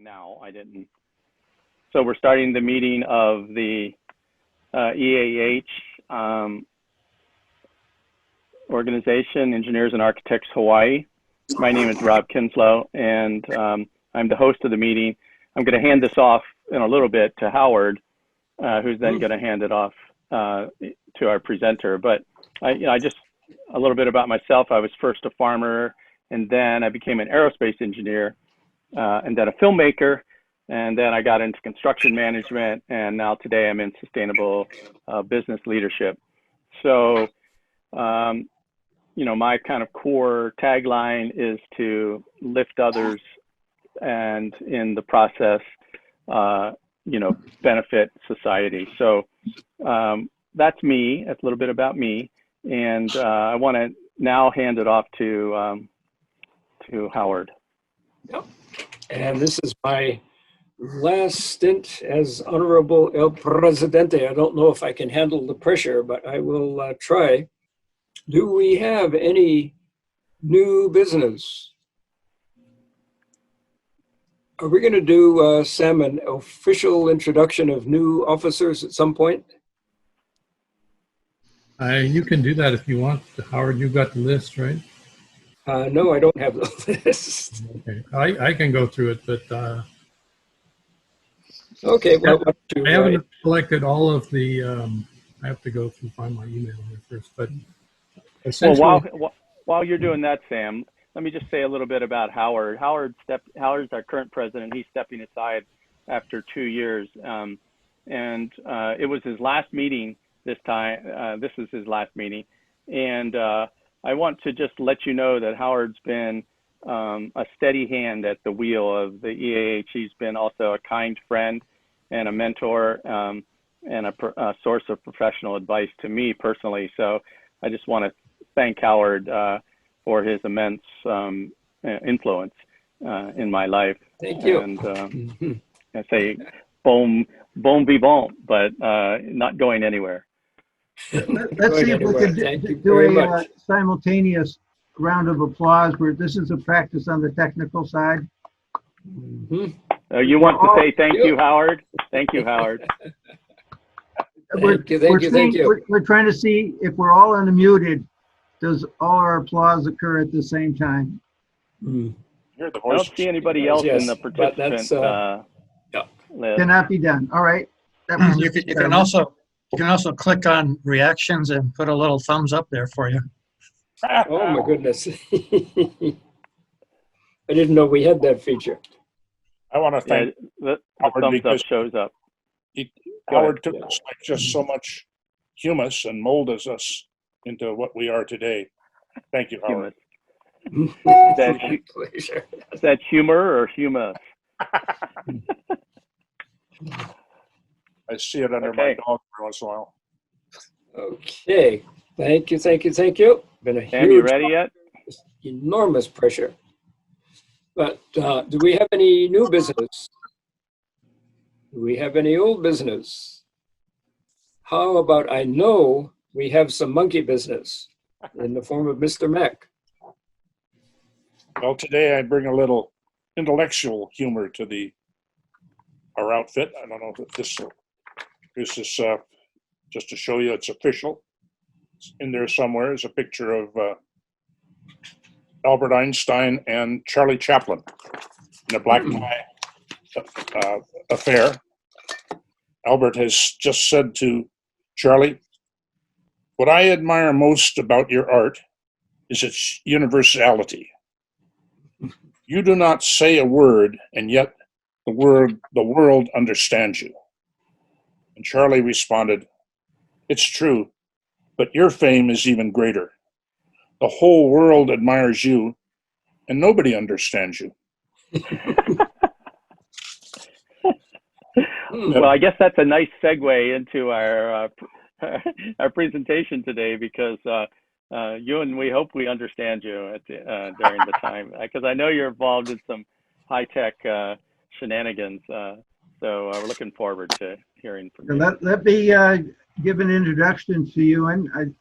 now. I didn't. So we're starting the meeting of the EAH organization, Engineers and Architects Hawaii. My name is Rob Kinslow, and I'm the host of the meeting. I'm going to hand this off in a little bit to Howard, who's then going to hand it off to our presenter. But I just, a little bit about myself. I was first a farmer, and then I became an aerospace engineer, and then a filmmaker, and then I got into construction management, and now today I'm in sustainable business leadership. So, you know, my kind of core tagline is to lift others and in the process, you know, benefit society. So that's me. That's a little bit about me. And I want to now hand it off to Howard. Yep. And this is my last stint as Honorable El Presidente. I don't know if I can handle the pressure, but I will try. Do we have any new business? Are we going to do, Sam, an official introduction of new officers at some point? You can do that if you want. Howard, you've got the list, right? No, I don't have the list. Okay, I can go through it, but okay. Well, I haven't collected all of the. I have to go through find my email here first, but well, while you're doing that, Sam, let me just say a little bit about Howard. Howard's our current president. He's stepping aside after 2 years, and it was his last meeting this time. This is his last meeting, and I want to just let you know that Howard's been a steady hand at the wheel of the EAH. He's been also a kind friend and a mentor and a source of professional advice to me personally. So I just want to thank Howard for his immense influence in my life. Thank you. And I say bon vivant, but not going anywhere. Let's see if we can do a simultaneous round of applause where this is a practice on the technical side. You want to say thank you, Howard? Thank you, Howard. Thank you. We're trying to see if we're all unmuted. Does all our applause occur at the same time? I don't see anybody else in the participant list. Cannot be done. All right. That was you can also click on reactions and put a little thumbs up there for you. Oh my goodness. I didn't know we had that feature. I want to thank the Howard thumbs up because shows up. Howard took us like just so much humus and molded us into what we are today. Thank you, Howard. Is that humor or humus? I see it under my dog every once in a while. Okay. Thank you. Been a Sam, you ready yet? Enormous pressure. But do we have any new business? Do we have any old business? How about I know we have some monkey business in the form of Mr. Mack. Well, today I bring a little intellectual humor to our outfit. I don't know if this is just to show you it's official. It's in there somewhere is a picture of Albert Einstein and Charlie Chaplin in a black tie affair. Albert has just said to Charlie, "What I admire most about your art is its universality. You do not say a word, and yet the world understands you." And Charlie responded, "It's true, but your fame is even greater. The whole world admires you, and nobody understands you." Well, I guess that's a nice segue into our presentation today, because you and we hope we understand you during the time, because I know you're involved in some high-tech shenanigans. So we're looking forward to hearing from you. Let me give an introduction to you, and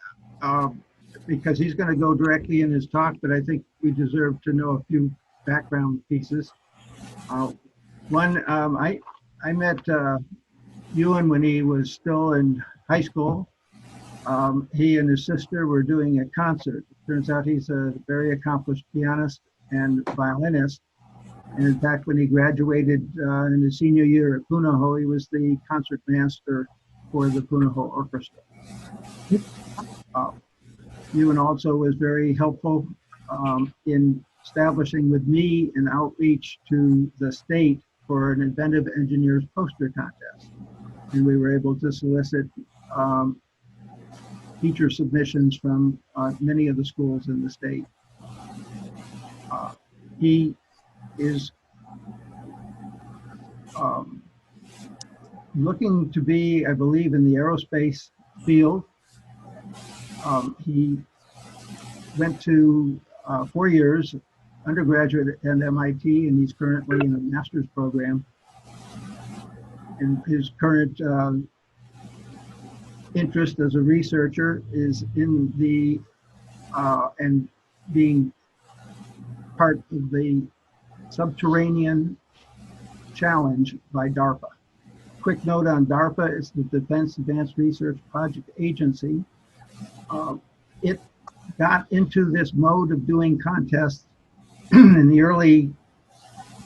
because he's going to go directly in his talk, but I think we deserve to know a few background pieces. One, I met Ewan when he was still in high school. He and his sister were doing a concert. It turns out he's a very accomplished pianist and violinist. And in fact, when he graduated in his senior year at Punahou, he was the concert master for the Punahou Orchestra. Ewan also was very helpful in establishing with me an outreach to the state for an inventive engineers poster contest. And we were able to solicit teacher submissions from many of the schools in the state. He is looking to be, I believe, in the aerospace field. He went to 4 years undergraduate at MIT, and he's currently in a master's program. And his current interest as a researcher is in the and being part of the Subterranean Challenge by DARPA. Quick note on DARPA, it's the Defense Advanced Research Project Agency. It got into this mode of doing contests in the early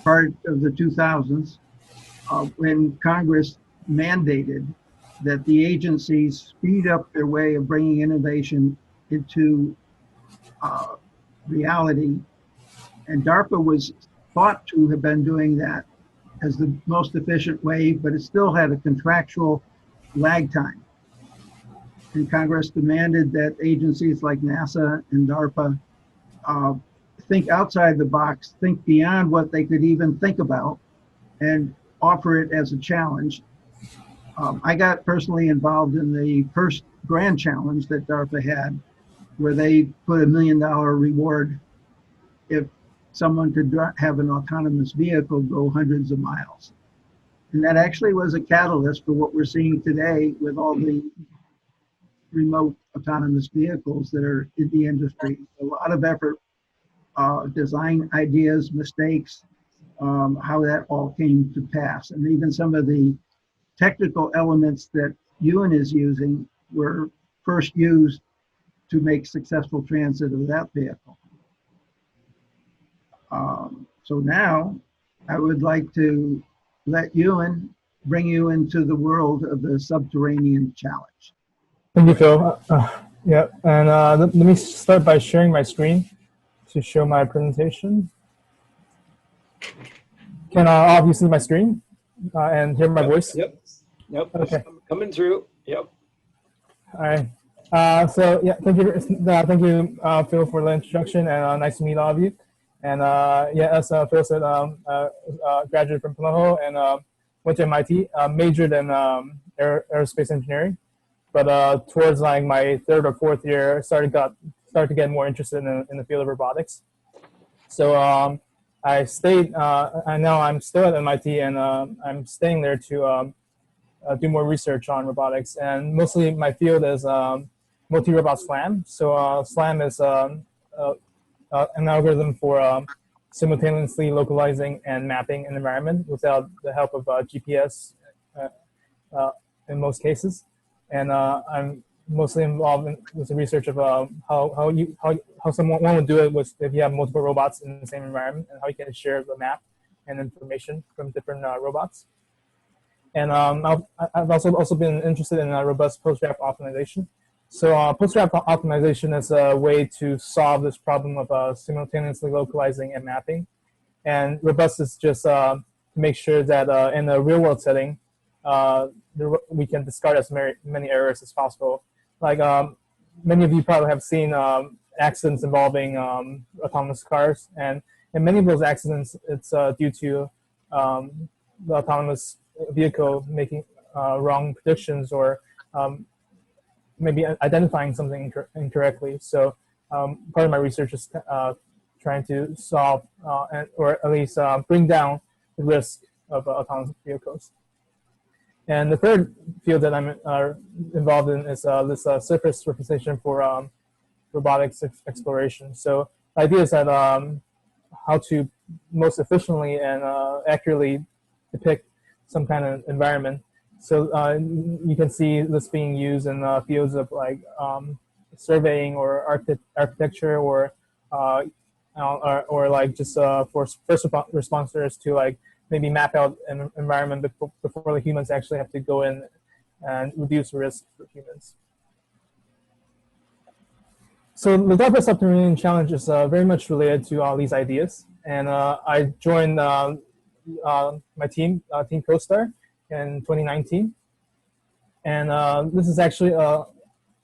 part of the 2000s when Congress mandated that the agencies speed up their way of bringing innovation into reality. And DARPA was thought to have been doing that as the most efficient way, but it still had a contractual lag time. And Congress demanded that agencies like NASA and DARPA think outside the box, think beyond what they could even think about, and offer it as a challenge. I got personally involved in the first grand challenge that DARPA had, where they put $1 million reward if someone could have an autonomous vehicle go hundreds of miles. And that actually was a catalyst for what we're seeing today with all the remote autonomous vehicles that are in the industry. A lot of effort, design ideas, mistakes, how that all came to pass. And even some of the technical elements that Ewan is using were first used to make successful transit of that vehicle. So now I would like to let Ewan bring you into the world of the Subterranean Challenge. Thank you, Phil. Yeah, and let me start by sharing my screen to show my presentation. Can all of you see my screen and hear my voice? Yep. Okay. Coming through. Yep. All right. So yeah, thank you, Phil, for the introduction, and nice to meet all of you. And yeah, as Phil said, graduated from Punahou and went to MIT, majored in aerospace engineering. But towards like my third or fourth year, started to get more interested in the field of robotics. So I stayed, and now I'm still at MIT, and I'm staying there to do more research on robotics. And mostly my field is multi-robot SLAM. So SLAM is an algorithm for simultaneously localizing and mapping an environment without the help of GPS in most cases. And I'm mostly involved with the research of how someone would do it if you have multiple robots in the same environment, and how you can share the map and information from different robots. And I've also been interested in robust post-graph optimization. So post-graph optimization is a way to solve this problem of simultaneously localizing and mapping. And robust is just to make sure that in a real-world setting, we can discard as many errors as possible. Like many of you probably have seen accidents involving autonomous cars, and in many of those accidents, it's due to the autonomous vehicle making wrong predictions or maybe identifying something incorrectly. So part of my research is trying to solve or at least bring down the risk of autonomous vehicles. And the third field that I'm involved in is this surface representation for robotics exploration. So the idea is that how to most efficiently and accurately depict some kind of environment. So you can see this being used in fields of like surveying or architecture or like just for first responders to like maybe map out an environment before the humans actually have to go in and reduce risk for humans. So the DARPA Subterranean Challenge is very much related to all these ideas. And I joined my team, Team CoStar, in 2019. And this is actually a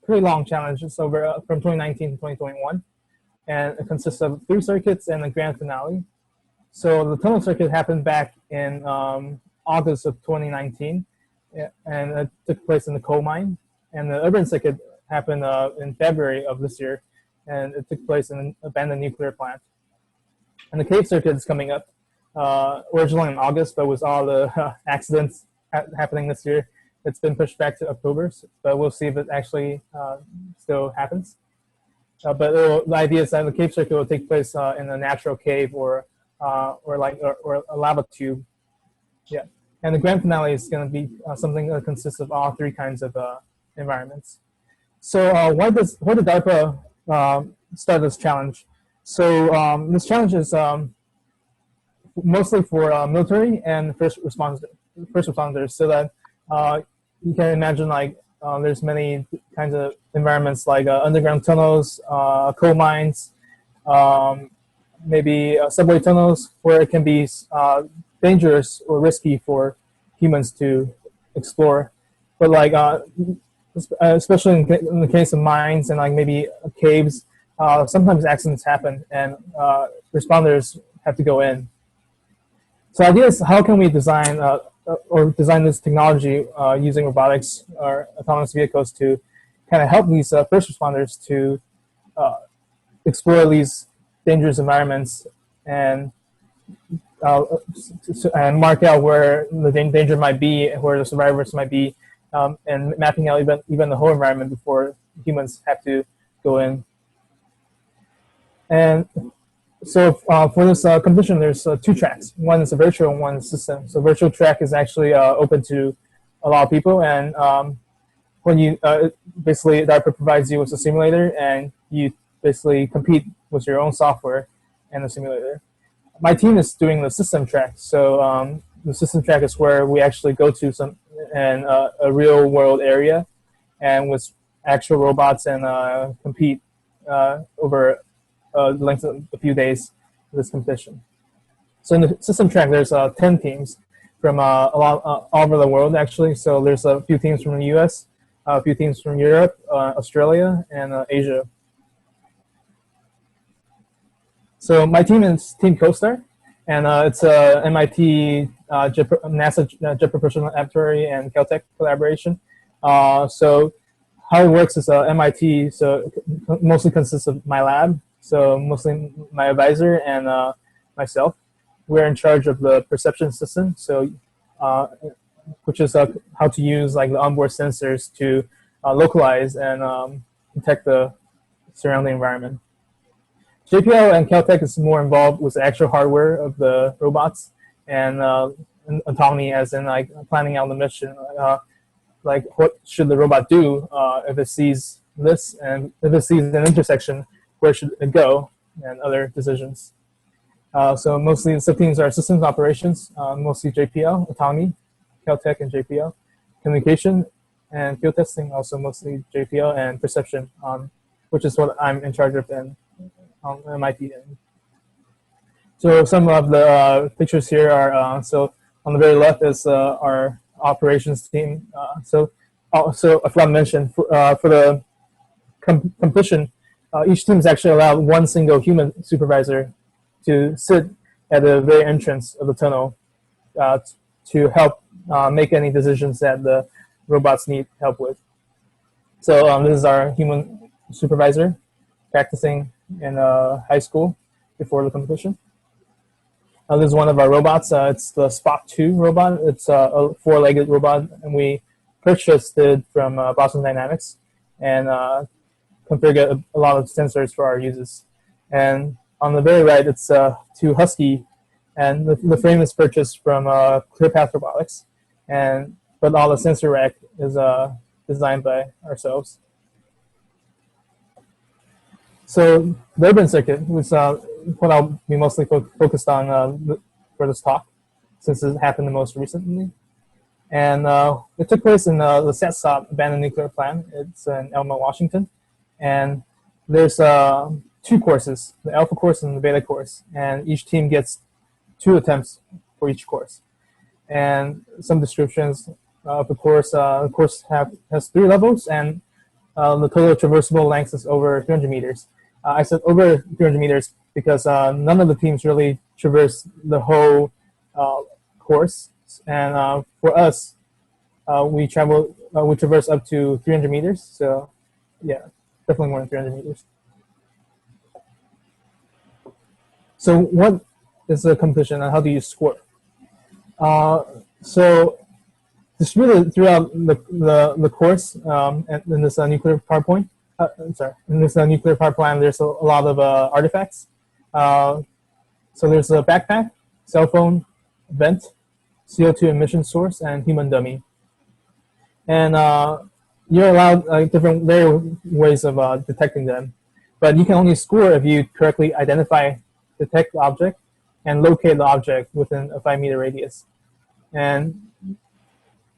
pretty long challenge. It's over from 2019 to 2021. And it consists of 3 circuits and a grand finale. So the tunnel circuit happened back in August of 2019, and it took place in the coal mine. And the urban circuit happened in February of this year, and it took place in an abandoned nuclear plant. And the cave circuit is coming up originally in August, but with all the accidents happening this year, it's been pushed back to October. But we'll see if it actually still happens. But the idea is that the cave circuit will take place in a natural cave or a lava tube. Yeah, and the grand finale is going to be something that consists of all 3 kinds of environments. So why did DARPA start this challenge? So this challenge is mostly for military and first responders, so that you can imagine like there's many kinds of environments like underground tunnels, coal mines, maybe subway tunnels, where it can be dangerous or risky for humans to explore. But like especially in the case of mines and like maybe caves, sometimes accidents happen and responders have to go in. So the idea is, how can we design this technology using robotics or autonomous vehicles to kind of help these first responders to explore these dangerous environments and mark out where the danger might be, where the survivors might be, and mapping out even the whole environment before humans have to go in. And so for this competition, there's 2 tracks. One is a virtual and one is system. So virtual track is actually open to a lot of people, and when you basically DARPA provides you with a simulator, and you basically compete with your own software and the simulator. My team is doing the system track. So the system track is where we actually go to a real world area, and with actual robots and compete over the length of a few days of this competition. So in the system track, there's 10 teams from all over the world, actually. So there's a few teams from the US, a few teams from Europe, Australia, and Asia. So my team is Team CoStar, and it's a MIT, NASA Jet Propulsion Laboratory, and Caltech collaboration. So how it works is MIT, so it mostly consists of my lab, so mostly my advisor and myself. We're in charge of the perception system, so which is how to use like the onboard sensors to localize and detect the surrounding environment. JPL and Caltech is more involved with the actual hardware of the robots and autonomy, as in like planning out the mission, like what should the robot do if it sees this, and if it sees an intersection, where should it go, and other decisions. So mostly the subteams are systems operations, mostly JPL, autonomy, Caltech and JPL, communication and field testing, also mostly JPL, and perception, which is what I'm in charge of and on MIT. So some of the pictures here are, so on the very left is our operations team. So I forgot to mention, for the competition, each team is actually allowed one single human supervisor to sit at the very entrance of the tunnel to help make any decisions that the robots need help with. So this is our human supervisor practicing in high school before the competition. This is one of our robots. It's the SubT robot. It's a 4-legged robot, and we purchased it from Boston Dynamics and configured a lot of sensors for our uses. And on the very right, it's 2 husky And the frame is purchased from ClearPath Robotics, but all the sensor rack is designed by ourselves. So the urban circuit was what I'll be mostly focused on for this talk, since it happened the most recently. And it took place in the SATSOP abandoned nuclear plant. It's in Elma, Washington. And there's 2 courses, the alpha course and the beta course. And each team gets 2 attempts for each course. And some descriptions of the course. The course has 3 levels, and the total traversable length is over 300 meters. I said over 300 meters because none of the teams really traverse the whole course. And for us, we traverse up to 300 meters. So yeah, definitely more than 300 meters. So what is the competition and how do you score? So distributed throughout the course in this nuclear power point. In this nuclear power plant, there's a lot of artifacts. So there's a backpack, cell phone, vent, CO2 emission source, and human dummy. And you're allowed different ways of detecting them, but you can only score if you correctly detect the object, and locate the object within a 5-meter radius. And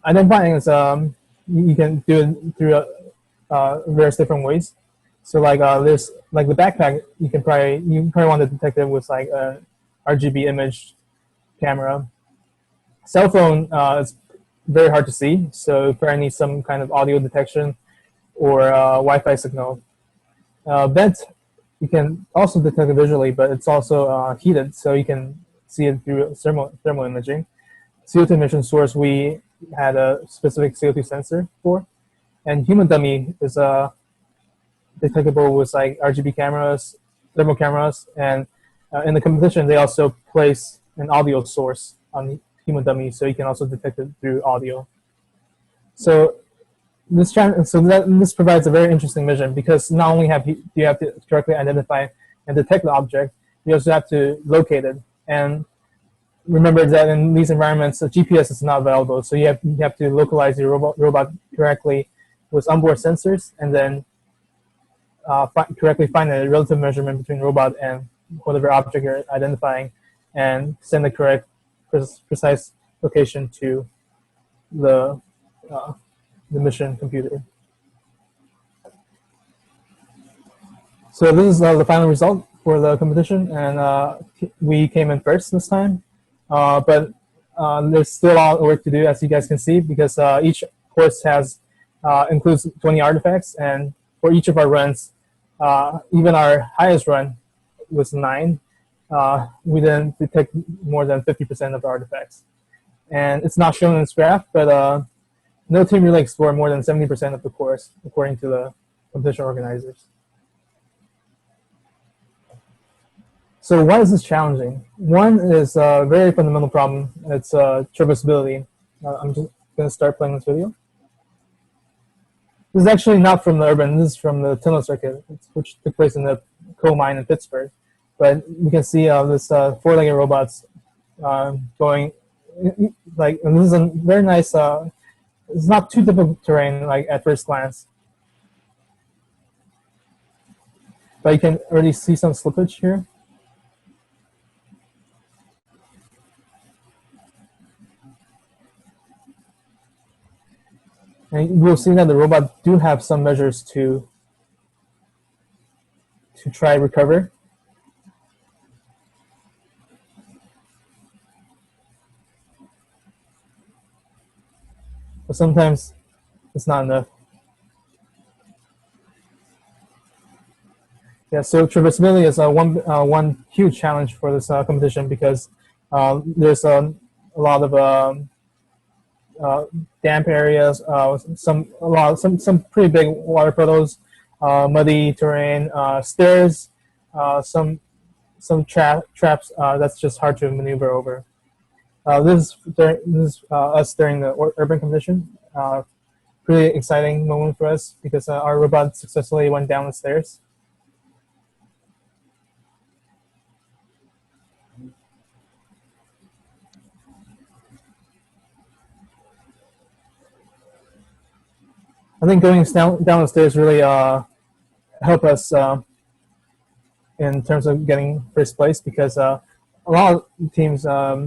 identifying is you can do it through various different ways. So there's the backpack. You probably want to detect it with like a RGB image camera. Cell phone is very hard to see, so you probably need some kind of audio detection or Wi-Fi signal. Vent, you can also detect it visually, but it's also heated, so you can see it through thermal imaging. CO2 emission source, we had a specific CO2 sensor for. And human dummy is detectable with like RGB cameras, thermal cameras, and in the competition, they also place an audio source on the human dummy, so you can also detect it through audio. So this provides a very interesting mission, because not only do you have to correctly identify and detect the object, you also have to locate it. And remember that in these environments, the GPS is not available, so you have to localize your robot correctly with onboard sensors, and then correctly find a relative measurement between robot and whatever object you're identifying, and send the correct precise location to the mission computer. So this is the final result for the competition, and we came in first this time. But there's still a lot of work to do, as you guys can see, because each course includes 20 artifacts, and for each of our runs, even our highest run was 9. We didn't detect more than 50% of the artifacts. And it's not shown in this graph, but no team really explored more than 70% of the course, according to the competition organizers. So why is this challenging? One is a very fundamental problem. It's traversability. I'm just going to start playing this video. This is actually not from the urban. This is from the tunnel circuit, which took place in the coal mine in Pittsburgh. But you can see this 4-legged robots going, and this is a very nice, it's not too difficult terrain at first glance. But you can already see some slippage here. And we'll see that the robot do have some measures to try recover. But sometimes it's not enough. Yeah, so traversability is one huge challenge for this competition, because there's a lot of damp areas, some pretty big water puddles, muddy terrain, stairs, some traps that's just hard to maneuver over. This is us during the urban competition. Pretty exciting moment for us, because our robot successfully went down the stairs. I think going down the stairs really help us in terms of getting first place, because a lot of teams, well,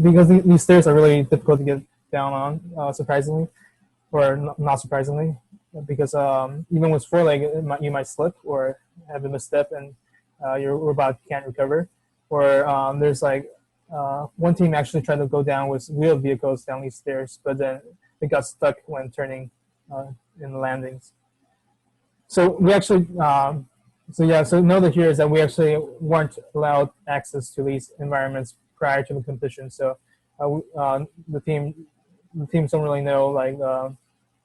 because these stairs are really difficult to get down on, surprisingly, or not surprisingly, because even with four-leg, you might slip or have a misstep and your robot can't recover. Or there's like one team actually tried to go down with wheeled vehicles down these stairs, but then it got stuck when turning in the landings. So we actually, so note here is that we actually weren't allowed access to these environments prior to the competition. So the teams don't really know like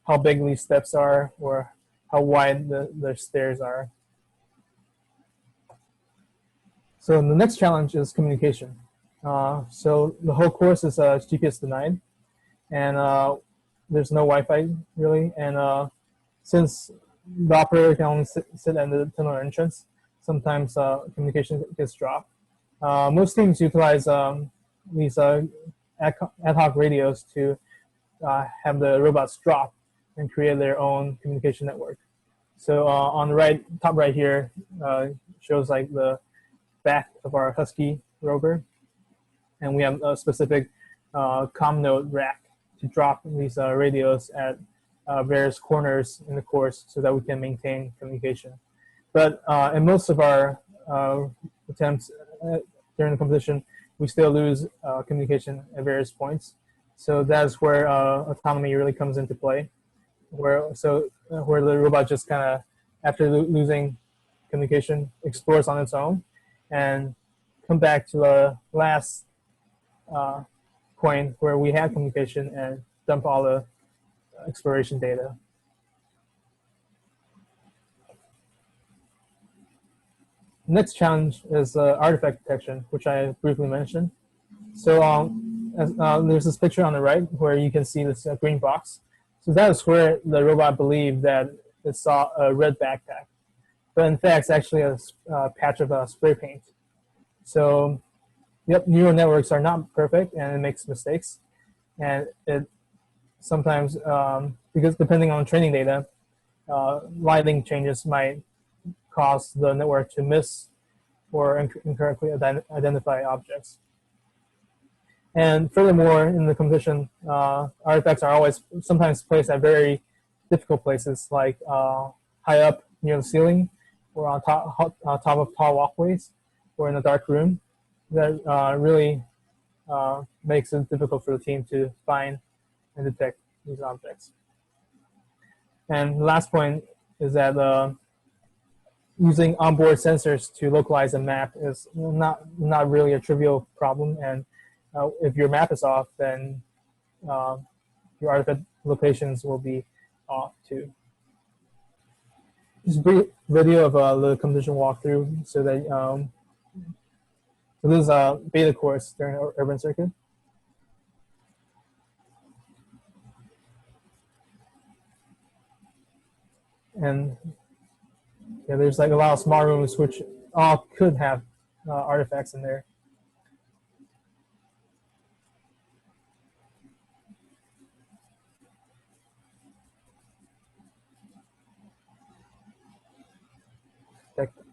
how big these steps are or how wide the stairs are. So the next challenge is communication. So the whole course is GPS denied, and there's no Wi-Fi really. And since the operator can only sit at the tunnel entrance, sometimes communication gets dropped. Most teams utilize these ad hoc radios to have the robots drop and create their own communication network. So on the top right here shows like the back of our Husky rover, and we have a specific comm node rack to drop these radios at various corners in the course so that we can maintain communication. But in most of our attempts during the competition, we still lose communication at various points. So that's where autonomy really comes into play, where the robot just kind of, after losing communication, explores on its own and come back to the last point where we had communication and dump all the exploration data. Next challenge is artifact detection, which I briefly mentioned. So there's this picture on the right where you can see this green box. So that is where the robot believed that it saw a red backpack, but in fact it's actually a patch of spray paint. So yep, neural networks are not perfect and it makes mistakes, and it sometimes, because depending on training data, lighting changes might cause the network to miss or incorrectly identify objects. And furthermore, in the competition, artifacts are always sometimes placed at very difficult places, like high up near the ceiling, or on top of tall walkways, or in a dark room. That really makes it difficult for the team to find and detect these objects. And the last point is that using onboard sensors to localize a map is not really a trivial problem. And if your map is off, then your artifact locations will be off too. Just a brief video of the competition walkthrough, so that so this is a beta course during Urban Circuit. And yeah, there's like a lot of small rooms which all could have artifacts in there.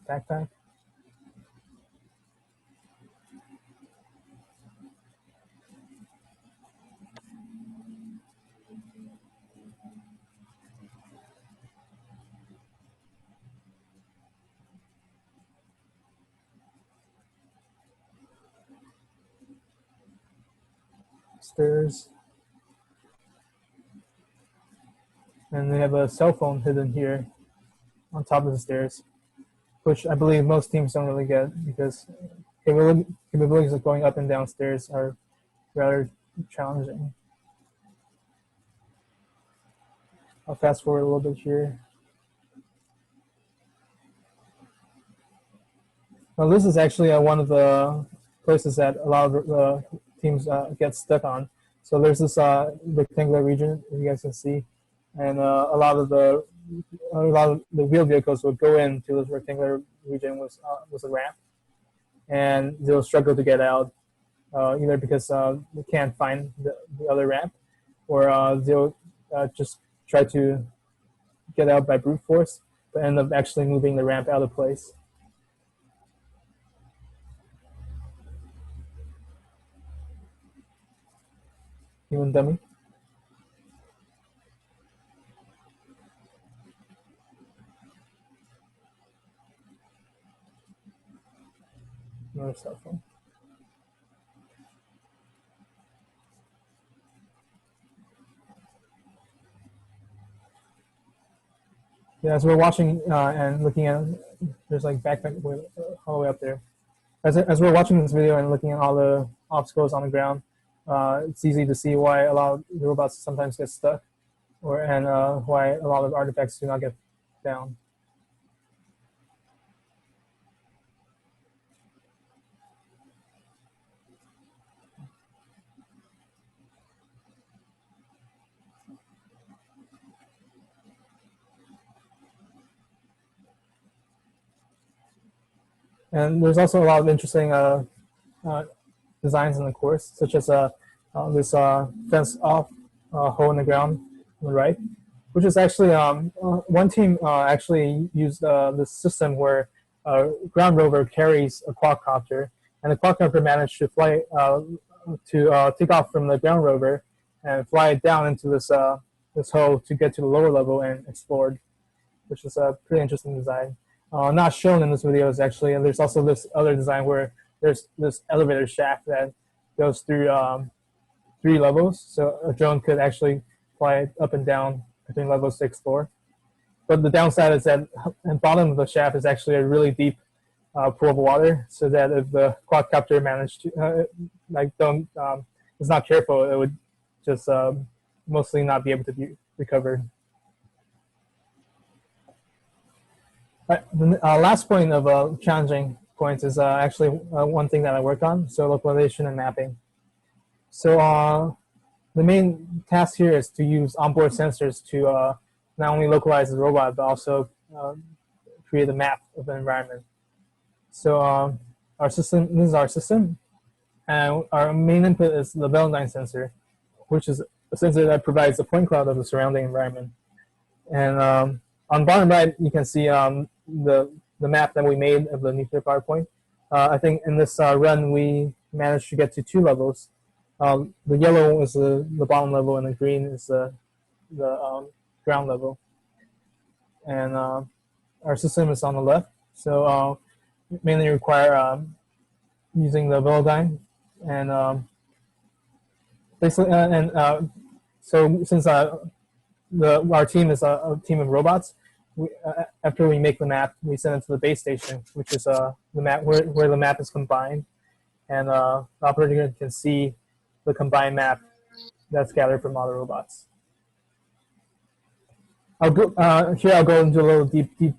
Backpack. Stairs. And they have a cell phone hidden here on top of the stairs, which I believe most teams don't really get, because capabilities of going up and down stairs are rather challenging. I'll fast forward a little bit here. Well, this is actually one of the places that a lot of the teams get stuck on. So there's this rectangular region, as you guys can see, and a lot of the wheeled vehicles would go into this rectangular region with a ramp, and they'll struggle to get out, either because they can't find the other ramp, or they'll just try to get out by brute force, but end up actually moving the ramp out of place. Human dummy. Another cell phone. Yeah, as we're watching and looking at, there's like backpack all the way up there. As we're watching this video and looking at all the obstacles on the ground, it's easy to see why a lot of the robots sometimes get stuck, and why a lot of artifacts do not get down. And there's also a lot of interesting designs in the course, such as this fence-off hole in the ground on the right, which is actually one team actually used this system where a ground rover carries a quadcopter, and the quadcopter managed to fly to take off from the ground rover and fly it down into this this hole to get to the lower level and explore, which is a pretty interesting design. Not shown in this video is actually, and there's also this other design where there's this elevator shaft that goes through 3 levels, so a drone could actually fly up and down between levels to explore. But the downside is that at the bottom of the shaft is actually a really deep pool of water, so that if the quadcopter managed to, is not careful, it would just mostly not be able to be recovered. The last point of challenging points is actually one thing that I work on, so localization and mapping. So the main task here is to use onboard sensors to not only localize the robot, but also create a map of the environment. So our system, this is our system, and our main input is the Velodyne sensor, which is a sensor that provides a point cloud of the surrounding environment. And on bottom right, you can see the map that we made of the nuclear power point. I think in this run, we managed to get to 2 levels. The yellow is the bottom level, and the green is the ground level. And our system is on the left, so mainly require using the Velodyne, and basically, so since our team is a team of robots, after we make the map, we send it to the base station, which is the map where the map is combined, and the operator can see the combined map that's gathered from all the robots. I'll go into a little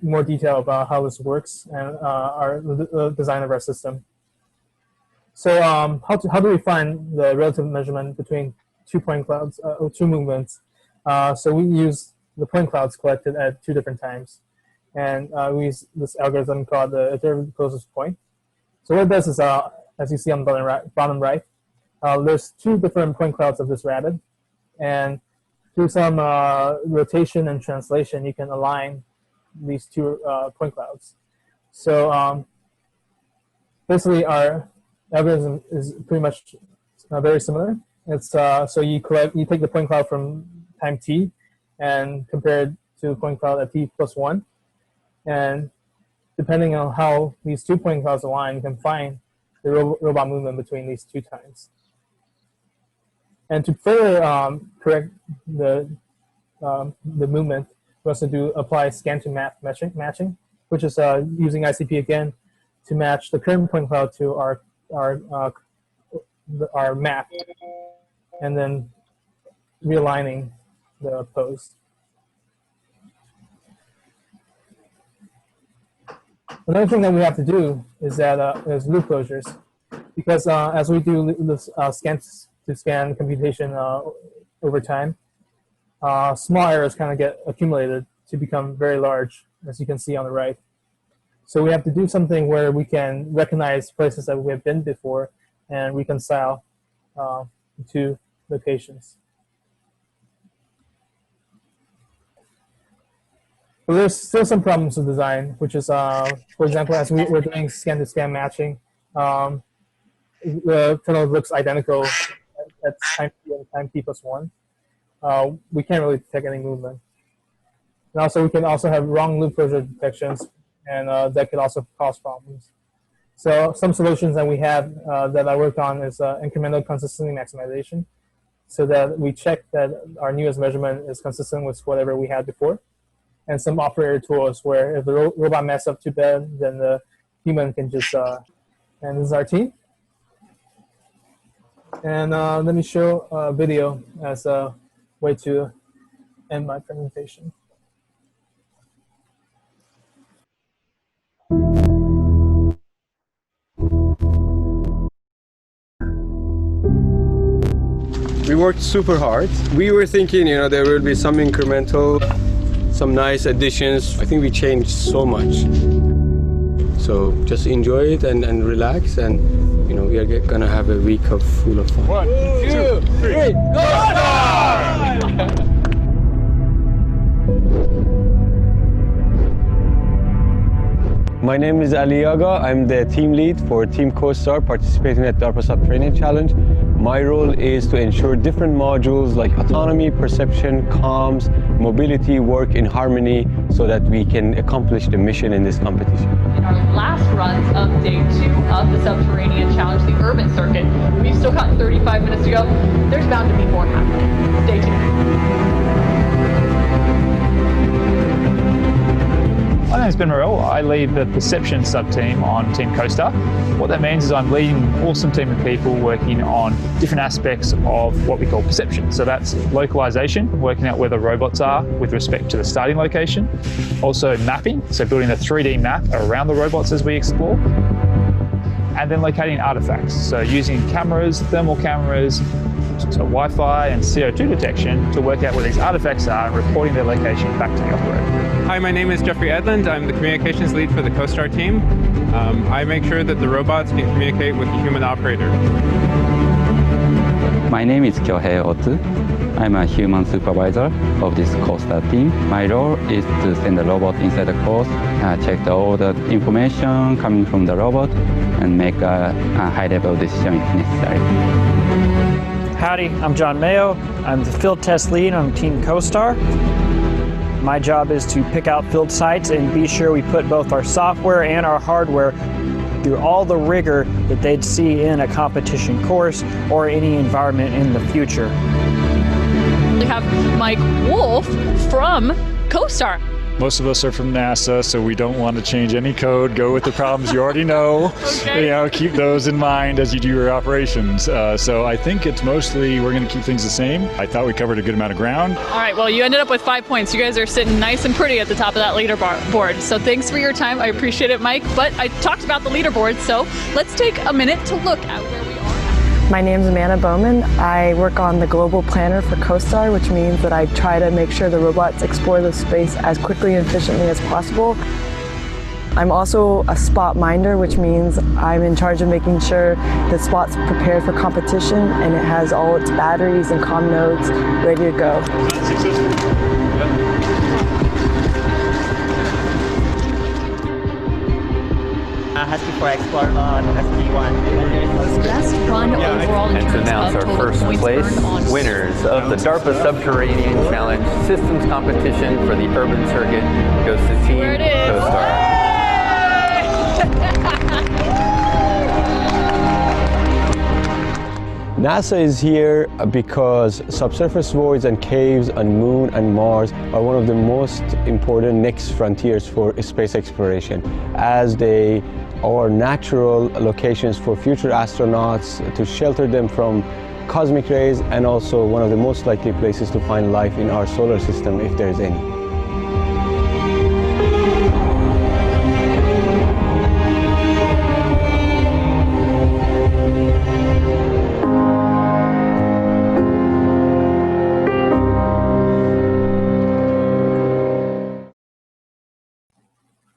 more detail about how this works and the design of our system. So how do we find the relative measurement between 2 point clouds or 2 movements? So we use the point clouds collected at 2 different times, and we use this algorithm called the iterative closest point. So what it does is, as you see on the bottom right, there's 2 different point clouds of this rabbit, and through some rotation and translation, you can align these 2 point clouds. So basically, our algorithm is pretty much very similar. It's so you take the point cloud from time t and compare it to the point cloud at t plus 1, and depending on how these 2 point clouds align, you can find the robot movement between these 2 times. And to further correct the movement, we also apply scan to map matching, which is using ICP again to match the current point cloud to our map, and then realigning the pose. Another thing that we have to do is loop closures, because as we do this scan computation over time, small errors kind of get accumulated to become very large, as you can see on the right. So we have to do something where we can recognize places that we have been before and reconcile 2 locations. But there's still some problems with design, which is, for example, as we're doing scan-to-scan matching, the tunnel looks identical at time t and time t plus 1. We can't really detect any movement. And also, we can also have wrong loop closure detections, and that could also cause problems. So some solutions that we have that I worked on is incremental consistency maximization, so that we check that our newest measurement is consistent with whatever we had before. And some operator tools where if the robot messes up too bad, then the human can just, and this is our team. And let me show a video as a way to end my presentation. We worked super hard. We were thinking, there will be some incremental, some nice additions. I think we changed so much. So just enjoy it and relax, and we are gonna have a week full of fun. 1, 2, 3, go! My name is Ali Yaga. I'm the team lead for Team CoStar participating at DARPA Subterranean Challenge. My role is to ensure different modules like autonomy, perception, comms, mobility work in harmony so that we can accomplish the mission in this competition. In our last runs of day 2 of the Subterranean Challenge, the urban circuit, we've still got 35 minutes to go. There's bound to be more happening. Stay tuned. My name is Ben Morell. I lead the Perception sub-team on Team CoStar. What that means is I'm leading an awesome team of people working on different aspects of what we call perception. So that's localization, working out where the robots are with respect to the starting location. Also mapping, so building a 3D map around the robots as we explore. And then locating artifacts, so using cameras, thermal cameras, so Wi-Fi and CO2 detection to work out where these artifacts are and reporting their location back to the operator. Hi, my name is Jeffrey Edlund. I'm the communications lead for the CoStar team. I make sure that the robots can communicate with the human operator. My name is Kyohei Otu. I'm a human supervisor of this CoStar team. My role is to send the robot inside the course, check all the information coming from the robot, and make a high-level decision if necessary. Howdy, I'm John Mayo. I'm the field test lead on Team CoStar. My job is to pick out field sites and be sure we put both our software and our hardware through all the rigor that they'd see in a competition course or any environment in the future. We have Mike Wolf from CoStar. Most of us are from NASA, so we don't want to change any code. Go with the problems you already know. Okay. Keep those in mind as you do your operations. So I think it's mostly we're going to keep things the same. I thought we covered a good amount of ground. All right, well, you ended up with 5 points. You guys are sitting nice and pretty at the top of that leaderboard. So thanks for your time. I appreciate it, Mike. But I talked about the leaderboard, so let's take a minute to look at where we are. My name is Amanda Bowman. I work on the global planner for CoStar, which means that I try to make sure the robots explore the space as quickly and efficiently as possible. I'm also a spot minder, which means I'm in charge of making sure the spot's prepared for competition and it has all its batteries and comm nodes ready to go. Husky for Explorer on SB1. Best run overall in and to announce our first place winners of the DARPA Subterranean Challenge Systems Competition for the Urban Circuit goes to Team CoStar. NASA is here because subsurface voids and caves on Moon and Mars are one of the most important next frontiers for space exploration, as they are natural locations for future astronauts to shelter them from cosmic rays, and also one of the most likely places to find life in our solar system if there is any.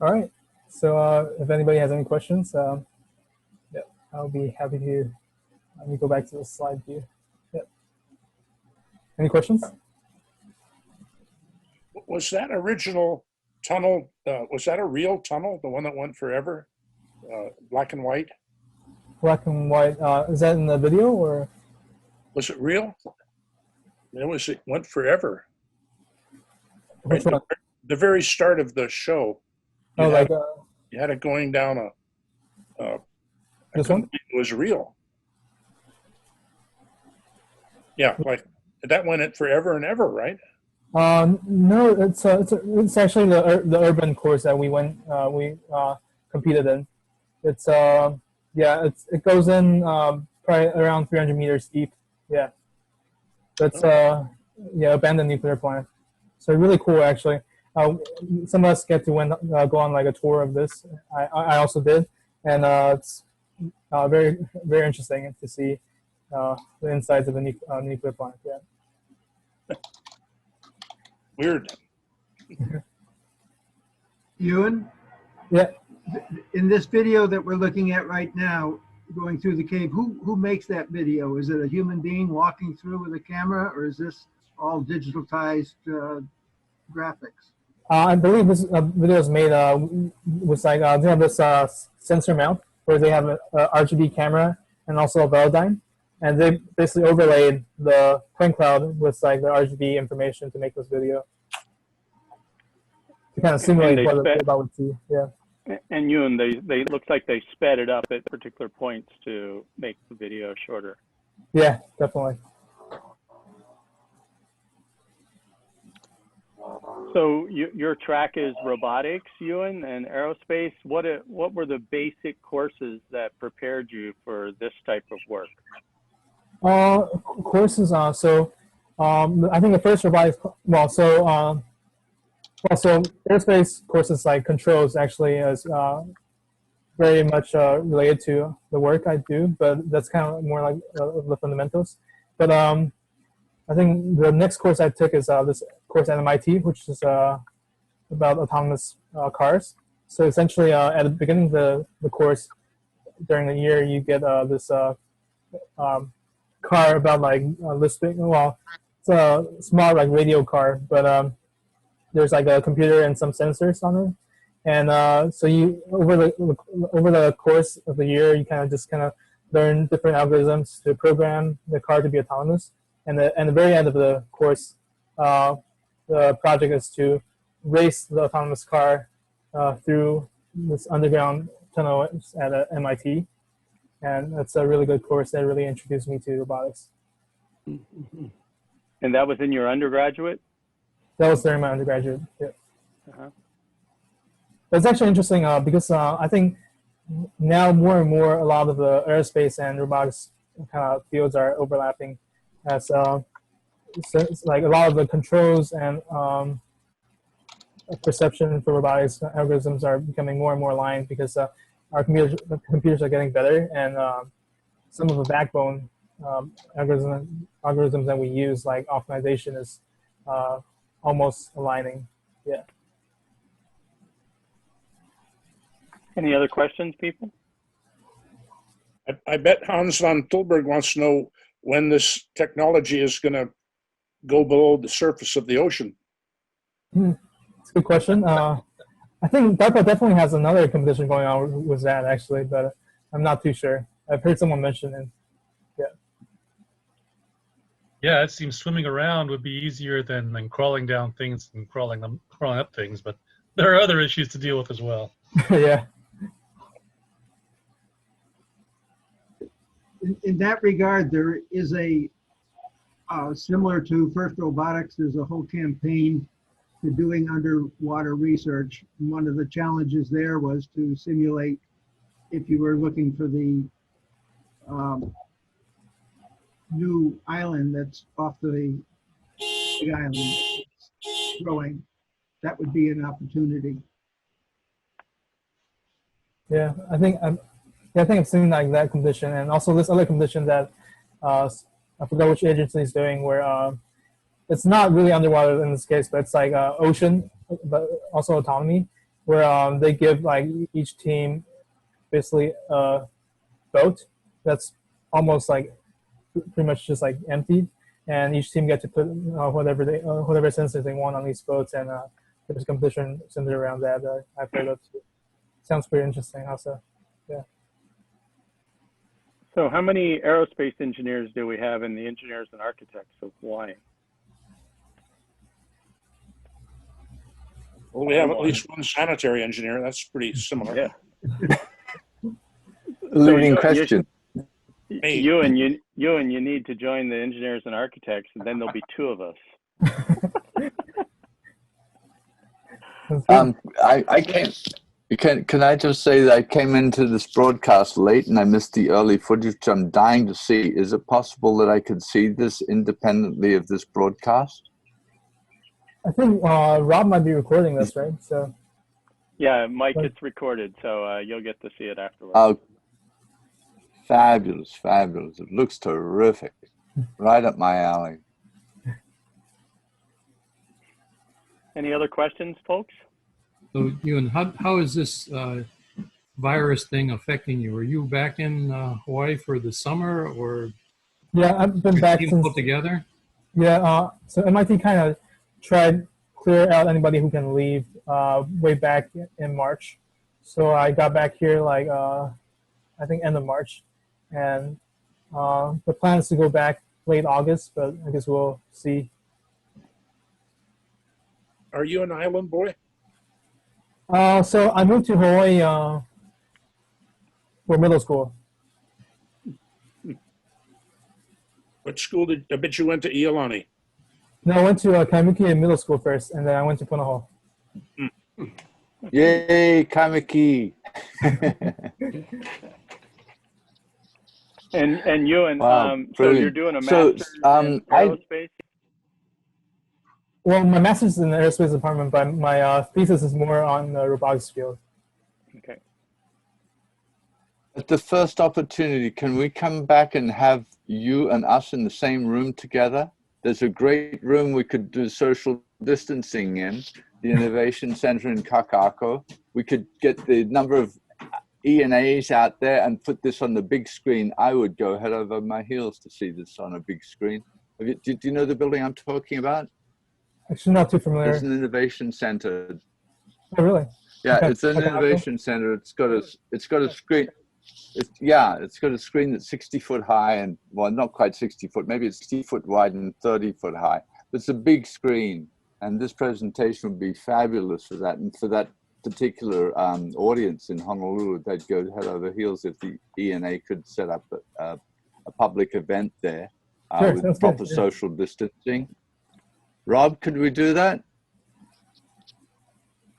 All right. So if anybody has any questions, yeah, I'll be happy to. Let me go back to the slide view. Yep. Any questions? Was that original tunnel, was that a real tunnel? The one that went forever? Black and white? Black and white. Is that in the video or? Was it real? It went forever. Right? Which one? The very start of the show. Oh, like you had it going down this one? It was real. Yeah, like that went it forever and ever, right? No, it's actually the urban course that we competed in. It's it goes in probably around 300 meters deep. Yeah, that's abandoned nuclear plant. So really cool actually. Some of us get to go on like a tour of this. I also did, and it's very very interesting to see the insides of the nuclear plant. Yeah. Weird. Ewan? Yeah. In this video that we're looking at right now, going through the cave, who makes that video? Is it a human being walking through with a camera, or is this all digitalized graphics? I believe this video is made with they have this sensor mount where they have a RGB camera and also a Velodyne, and they basically overlaid the point cloud with like the RGB information to make this video to kind of simulate what the robot would see. Yeah. And Ewan, they look like they sped it up at particular points to make the video shorter. Yeah, definitely. So your track is robotics, Ewan, and aerospace. What were the basic courses that prepared you for this type of work? Courses. I think the first robotics. So aerospace courses like controls actually is very much related to the work I do, but that's kind of more like the fundamentals. But I think the next course I took is this course at MIT, which is about autonomous cars. So essentially, at the beginning of the course, during the year, you get this car about like listening. Well, it's a small like radio car, but there's like a computer and some sensors on it, and so you over the course of the year, you kind of learn different algorithms to program the car to be autonomous. And at the very end of the course, the project is to race the autonomous car through this underground tunnel at MIT, and that's a really good course that really introduced me to robotics. And that was in your undergraduate? That was during my undergraduate. Yeah. Uh-huh. It's actually interesting because I think now more and more a lot of the aerospace and robotics kind of fields are overlapping, as so it's like a lot of the controls and perception for robotics algorithms are becoming more and more aligned because our computers are getting better, and some of the backbone algorithms that we use, like optimization, is almost aligning. Yeah. Any other questions, people? I bet Hans von Tilburg wants to know when this technology is going to go below the surface of the ocean. That's a good question. I think DARPA definitely has another competition going on with that, actually, but I'm not too sure. I've heard someone mention it. Yeah. Yeah, it seems swimming around would be easier than crawling down things and crawling up things, but there are other issues to deal with as well. Yeah. In that regard, there is a similar to FIRST Robotics, there's a whole campaign to doing underwater research. One of the challenges there was to simulate if you were looking for the new island that's off the big island growing. That would be an opportunity. Yeah, I think I've seen like that competition, and also this other competition that I forgot which agency is doing, where it's not really underwater in this case, but it's like ocean, but also autonomy, where they give like each team basically a boat that's almost like pretty much just like emptied, and each team gets to put whatever sensors they want on these boats, and there's a competition centered around that I've heard of too. Sounds pretty interesting also. Yeah. So how many aerospace engineers do we have in the engineers and architects of Hawaii? Well, we have at least one sanitary engineer. That's pretty similar. Yeah. Leading question. You need to join the engineers and architects, and then there'll be two of us. I can't. Can I just say that I came into this broadcast late and I missed the early footage, which I'm dying to see. Is it possible that I could see this independently of this broadcast? I think Rob might be recording this, right? So. Yeah, Mike, it's recorded, so you'll get to see it afterwards. Oh, fabulous, fabulous. It looks terrific. Right up my alley. Any other questions, folks? So, Ewan, how is this virus thing affecting you? Are you back in Hawaii for the summer, or yeah, I've been back since put together? Yeah, so MIT kind of tried clear out anybody who can leave way back in March. So I got back here like I think end of March, and the plan is to go back late August, but I guess we'll see. Are you an island boy? So I moved to Hawaii for middle school. What school did I bet you went to Iolani? No, I went to Kaimuki in middle school first, and then I went to Punahou. Yay, Kaimuki! and you and wow, so you're doing a master's in aerospace? Well, my master's is in the aerospace department, but my thesis is more on the robotics field. Okay. At the first opportunity, can we come back and have you and us in the same room together? There's a great room we could do social distancing in, the Innovation Center in Kakako. We could get the number of E&As out there and put this on the big screen. I would go head over my heels to see this on a big screen. Do you know the building I'm talking about? Actually, not too familiar. It's an innovation center. Oh, really? Yeah, Okay. it's an innovation center. It's got a screen. It's got a screen that's 60 foot high and, well, not quite 60 foot. Maybe it's 60 foot wide and 30 foot high. It's a big screen, and this presentation would be fabulous for that. And for that particular audience in Honolulu, they'd go head over heels if the ENA could set up a public event there with proper social distancing. Rob, could we do that?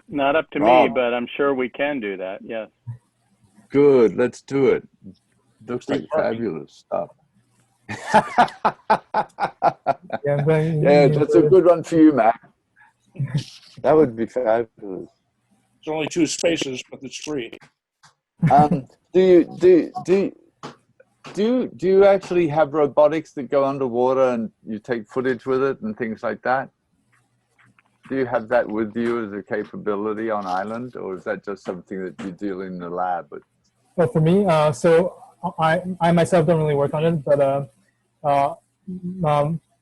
Not up to me, but I'm sure we can do that, yes. Good, let's do it. Looks like fabulous stuff. Yeah, that's a good one for you, Mac. That would be fabulous. It's only 2 spaces, but it's free. Do you actually have robotics that go underwater and you take footage with it and things like that? Do you have that with you as a capability on island, or is that just something that you deal in the lab with? Well, for me, so I myself don't really work on it, but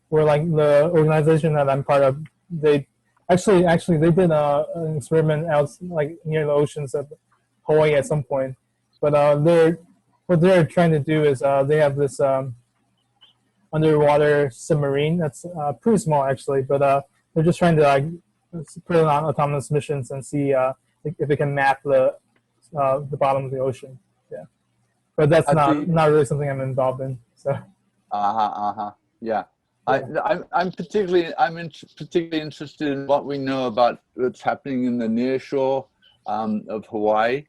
we're like the organization that I'm part of. They actually they did an experiment out like near the oceans of Hawaii at some point, but what they're trying to do is they have this underwater submarine that's pretty small actually, but they're just trying to like put it on autonomous missions and see if it can map the bottom of the ocean. Yeah, but that's not really something I'm involved in. So. Yeah, I'm particularly interested in what we know about what's happening in the near shore of Hawaii.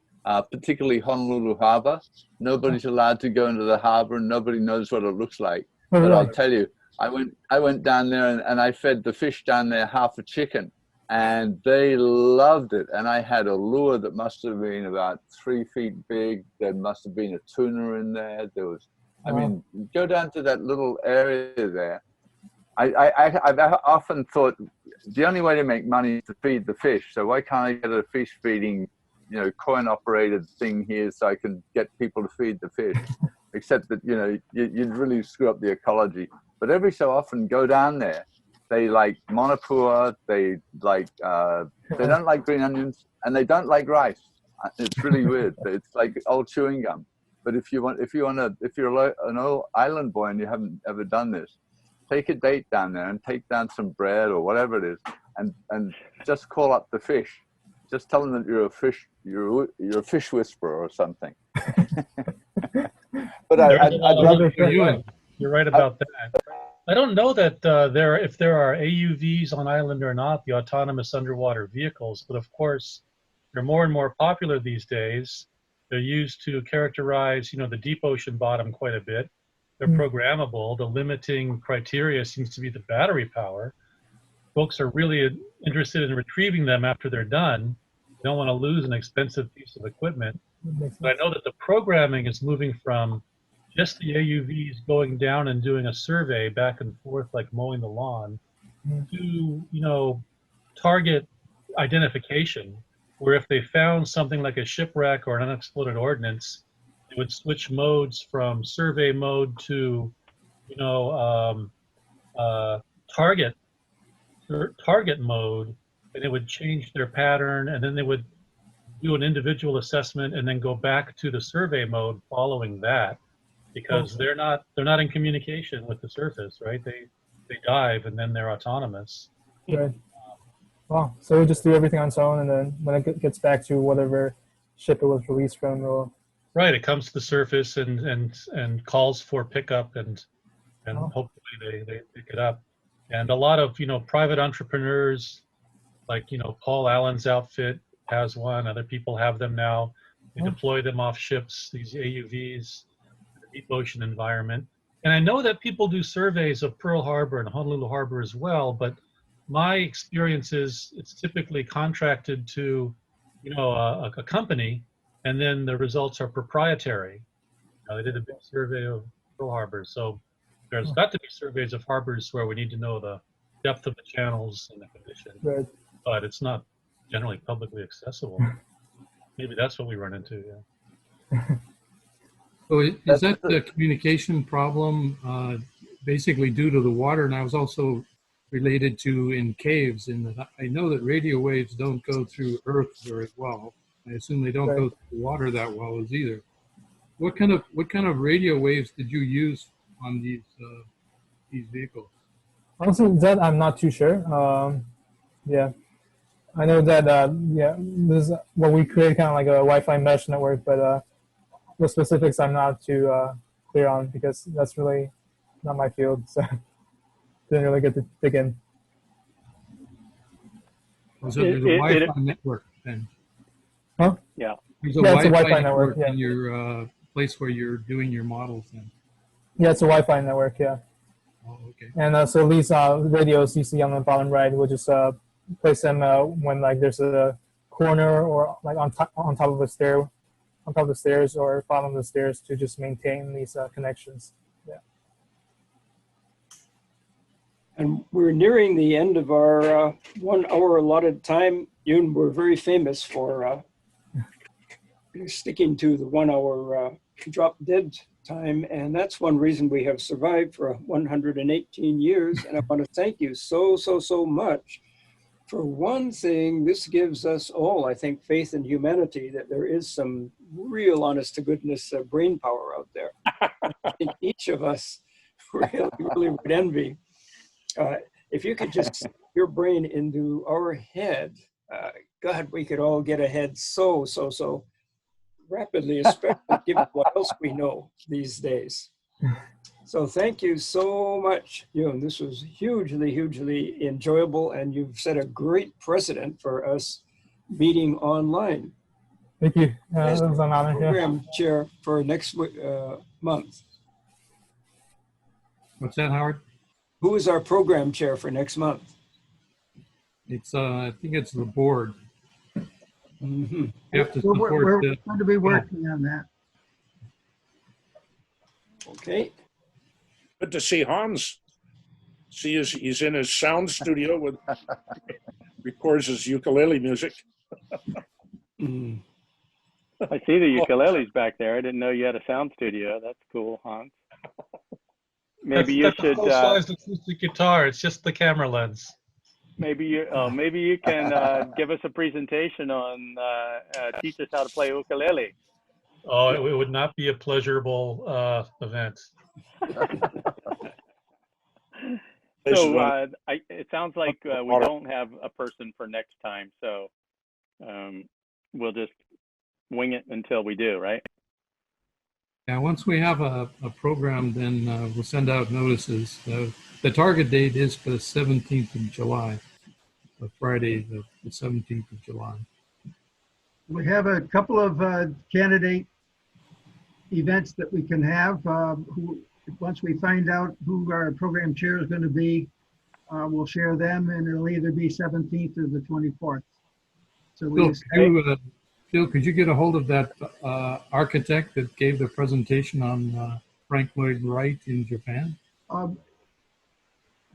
Particularly Honolulu Harbor. Nobody's allowed to go into the harbor, and nobody knows what it looks like. But I'll tell you, I went down there and I fed the fish down there half a chicken, and they loved it. And I had a lure that must have been about 3 feet big. There must have been a tuna in there. There was, I mean, go down to that little area there. I've often thought the only way to make money is to feed the fish. So why can't I get a fish feeding, coin-operated thing here so I can get people to feed the fish? Except that, you'd really screw up the ecology. But every so often go down there, they like monopua, they don't like green onions, and they don't like rice. It's really weird. It's like old chewing gum. But if you're an old island boy and you haven't ever done this, take a date down there and take down some bread or whatever it is, and just call up the fish. Just tell them that you're a fish whisperer or something. But I'd love it. You're right about that. I don't know that if there are AUVs on island or not, the autonomous underwater vehicles, but of course they're more and more popular these days. They're used to characterize, the deep ocean bottom quite a bit. They're programmable. The limiting criteria seems to be the battery power. Folks are really interested in retrieving them after they're done. They don't want to lose an expensive piece of equipment. But I know that the programming is moving from just the AUVs going down and doing a survey back and forth like mowing the lawn to, target identification, where if they found something like a shipwreck or an unexploded ordnance, they would switch modes from survey mode to, target mode, and it would change their pattern, and then they would do an individual assessment and then go back to the survey mode following that, because they're not in communication with the surface, right? They dive and then they're autonomous. Right. Wow. So we just do everything on its own, and then when it gets back to whatever ship it was released from, right, it comes to the surface and calls for pickup, and hopefully they pick it up. And a lot of private entrepreneurs, like Paul Allen's outfit has one. Other people have them now. They deploy them off ships, these AUVs, in the deep ocean environment. And I know that people do surveys of Pearl Harbor and Honolulu Harbor as well, but my experience is it's typically contracted to, a company, and then the results are proprietary. They did a big survey of Pearl Harbor, so there's got to be surveys of harbors where we need to know the depth of the channels and the condition, but it's not generally publicly accessible. Maybe that's what we run into. So is that the communication problem basically due to the water? And I was also related to in caves, in that I know that radio waves don't go through Earth very well. I assume they don't go through the water that well as either. What kind of radio waves did you use on these vehicles? Honestly, that I'm not too sure. I know that this is what we create, kind of like a Wi-Fi mesh network, but the specifics I'm not too clear on, because that's really not my field. So didn't really get to dig in. So there's a Wi-Fi network then? Huh? Yeah. There's a Wi-Fi network in your place where you're doing your models then? Yeah, it's a Wi-Fi network, yeah. Oh, okay. And so these radios you see on the bottom right, we'll just place them when there's a corner or on top of a stair, on top of the stairs or bottom of the stairs, to just maintain these connections. Yeah. And we're nearing the end of our 1 hour allotted time. Yoon, we're very famous for sticking to the 1 hour drop dead time, and that's one reason we have survived for 118 years. And I want to thank you so much. For one thing, this gives us all, I think, faith in humanity, that there is some real honest to goodness brain power out there. I think each of us really would envy. If you could just stick your brain into our head, God, we could all get ahead so rapidly, especially given what else we know these days. So thank you so much, Yoon. This was hugely enjoyable, and you've set a great precedent for us meeting online. Thank you. That was an honor. Program chair for next month. What's that, Howard? Who is our program chair for next month? It's I think it's the board. Mm-hmm. You have to We're going to be working on that. Okay. Good to see Hans. See, he's in his sound studio with records his ukulele music. I see the ukuleles back there. I didn't know you had a sound studio. That's cool, Hans. Maybe that's you should. a full-sized acoustic guitar. It's just the camera lens. Maybe you can give us a presentation on teach us how to play ukulele. Oh, it would not be a pleasurable event. So it sounds like we don't have a person for next time, so we'll just wing it until we do, right? Yeah, once we have a program, then we'll send out notices. The target date is for the 17th of July, Friday, the 17th of July. We have a couple of candidate events that we can have. Once we find out who our program chair is going to be, we'll share them, and it'll either be 17th or the 24th. So Phil, could you get a hold of that architect that gave the presentation on Frank Lloyd Wright in Japan?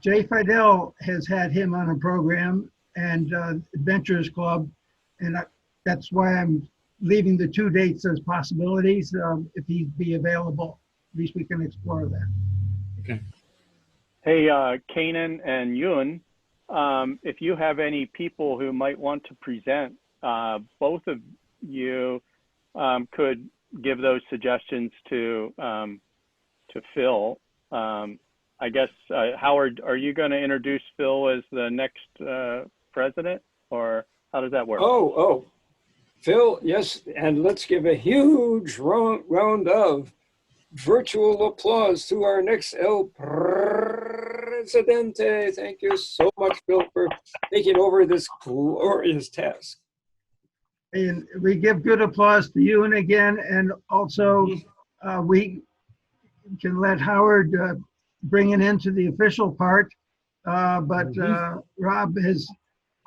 Jay Fidel has had him on a program, and Adventurers Club, and that's why I'm leaving the 2 dates as possibilities. If he'd be available, at least we can explore that. Okay. Hey, Kanan and Yun, if you have any people who might want to present, both of you could give those suggestions to Phil. I guess, Howard, are you going to introduce Phil as the next president, or how does that work? Oh, Phil, yes, and let's give a huge round of virtual applause to our next El Presidente. Thank you so much, Phil, for taking over this glorious task. And we give good applause to you and again, and also we can let Howard bring it into the official part, but Rob has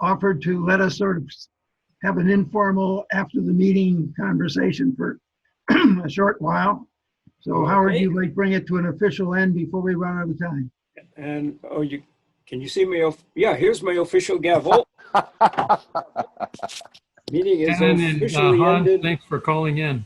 offered to let us sort of have an informal after the meeting conversation for a short while. So Howard, you might bring it to an official end before we run out of time. And can you see me? Yeah, here's my official gavel. Meeting is officially Hans, ended. thanks for calling in.